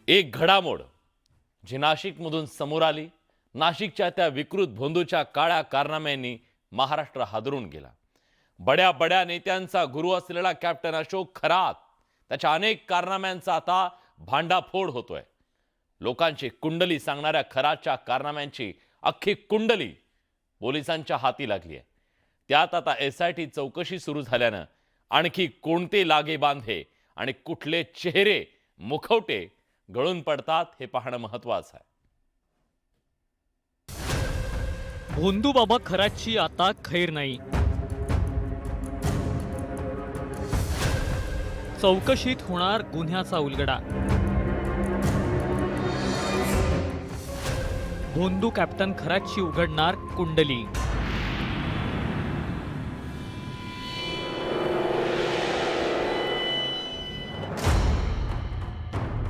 एक घडामोड जी नाशिकमधून समोर आली. नाशिकच्या त्या विकृत भोंदूच्या काळ्या कारनाम्यांनी महाराष्ट्र हादरून गेला. बड्या बड्या नेत्यांचा गुरु असलेला कॅप्टन अशोक खरात त्याच्या अनेक कारनाम्यांचा आता भांडाफोड होतोय. लोकांची कुंडली सांगणाऱ्या खरातच्या कारनाम्यांची अख्खी कुंडली पोलिसांच्या हाती लागली आहे. त्यात आता SIT चौकशी सुरू झाल्यानं आणखी कोणते लागे बांधे आणि कुठले चेहरे मुखवटे गळून पडतात हे पाहणं महत्त्वाचं आहे. भोंदू बाबा खरातची आता खैर नाही. चौकशीत होणार गुन्ह्याचा उलगडा. भोंदू कॅप्टन खरातची उघडणार कुंडली.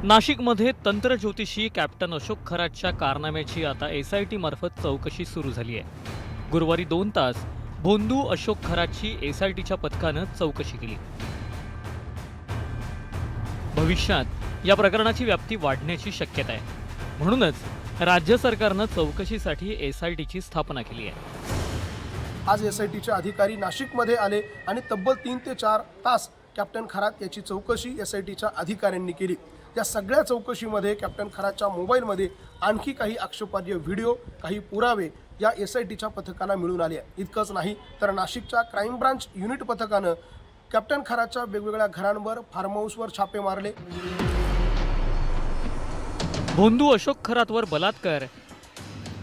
नाशिकमध्ये तंत्रज्योतिषी कॅप्टन अशोक खरातच्या कारनाम्याची आता SIT मार्फत चौकशी सुरू झाली आहे. गुरुवारी 2 तास भोंदू अशोक खरातची SITच्या पथकानं चौकशी केली. भविष्यात या प्रकरणाची व्याप्ती वाढण्याची शक्यता आहे. म्हणूनच राज्य सरकारनं चौकशीसाठी SITची स्थापना केली आहे. आज SITचे अधिकारी नाशिकमध्ये आले आणि तब्बल 3 ते 4 तास कॅप्टन खरात याची चौकशी SITच्या अधिकाऱ्यांनी केली. या सगळ्या चौकशीमध्ये कॅप्टन खरातच्या मोबाईलमध्ये आणखी काही आक्षेपार्ह व्हिडिओ, काही पुरावे या SITच्या पथकाला मिळून आले आहे. इतकंच नाही तर नाशिकच्या क्राईम ब्रांच युनिट पथकानं कॅप्टन खरातच्या वेगवेगळ्या घरांवर, फार्म हाऊसवर छापे मारले. भोंदू अशोक खरातवर बलात्कार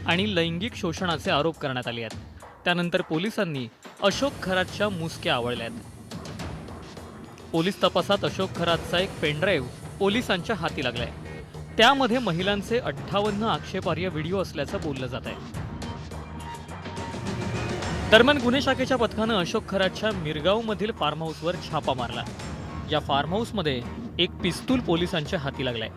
आणि लैंगिक शोषणाचे आरोप करण्यात आले आहेत. त्यानंतर पोलिसांनी अशोक खरातच्या मुसक्या आवळल्यात. पोलीस तपासात अशोक खरातचा एक पेनड्राईव्ह पोलिसांच्या हाती लागलाय. त्यामध्ये महिलांचे 58 आक्षेपार्ह व्हिडिओ असल्याचं बोललं जात आहे. दरम्यान गुन्हे शाखेच्या पथकानं अशोक खरातच्या मिरगावमधील फार्म हाऊसवर छापा मारला. या फार्म हाऊसमध्ये एक पिस्तूल पोलिसांच्या हाती लागलाय.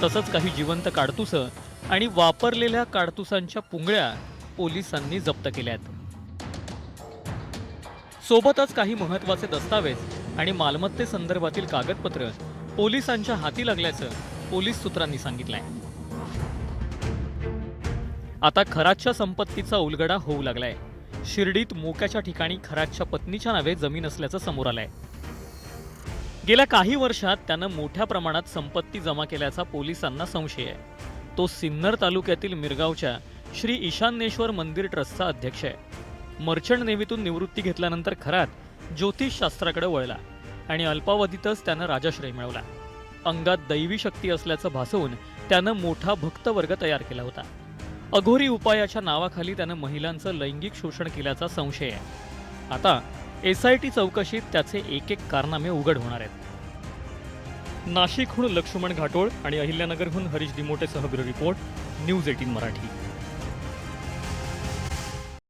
तसंच काही जिवंत काडतुसं आणि वापरलेल्या काडतुसांच्या पुंगळ्या पोलिसांनी जप्त केल्यात. सोबतच काही महत्त्वाचे दस्तावेज आणि मालमत्तेसंदर्भातील कागदपत्र पोलिसांच्या हाती लागल्याचं पोलीस सूत्रांनी सांगितलंय. आता खरातच्या संपत्तीचा उलगडा होऊ लागलाय. शिर्डीत मोक्याच्या ठिकाणी खरातच्या पत्नीच्या नावे जमीन असल्याचं समोर आलंय. गेल्या काही वर्षात त्यानं मोठ्या प्रमाणात संपत्ती जमा केल्याचा पोलिसांना संशय आहे. तो सिन्नर तालुक्यातील मिरगावच्या श्री ईशान्येश्वर मंदिर ट्रस्टचा अध्यक्ष आहे. मर्चंट नेव्हीतून निवृत्ती घेतल्यानंतर खरात ज्योतिषशास्त्राकडे वळला आणि अल्पावधीतच त्यानं राजाश्रय मिळवला. अंगात दैवी शक्ती असल्याचं भासवून त्यानं मोठा भक्तवर्ग तयार केला होता. अघोरी उपायाच्या नावाखाली त्यानं महिलांचं लैंगिक शोषण केल्याचा संशय आहे. आता SIT चौकशीत त्याचे एक कारनामे उघड होणार आहेत. नाशिकहून लक्ष्मण घाटोळ आणि अहिल्यानगरहून हरीश दिमोटेसह ब्युरो रिपोर्ट, न्यूज 18 मराठी.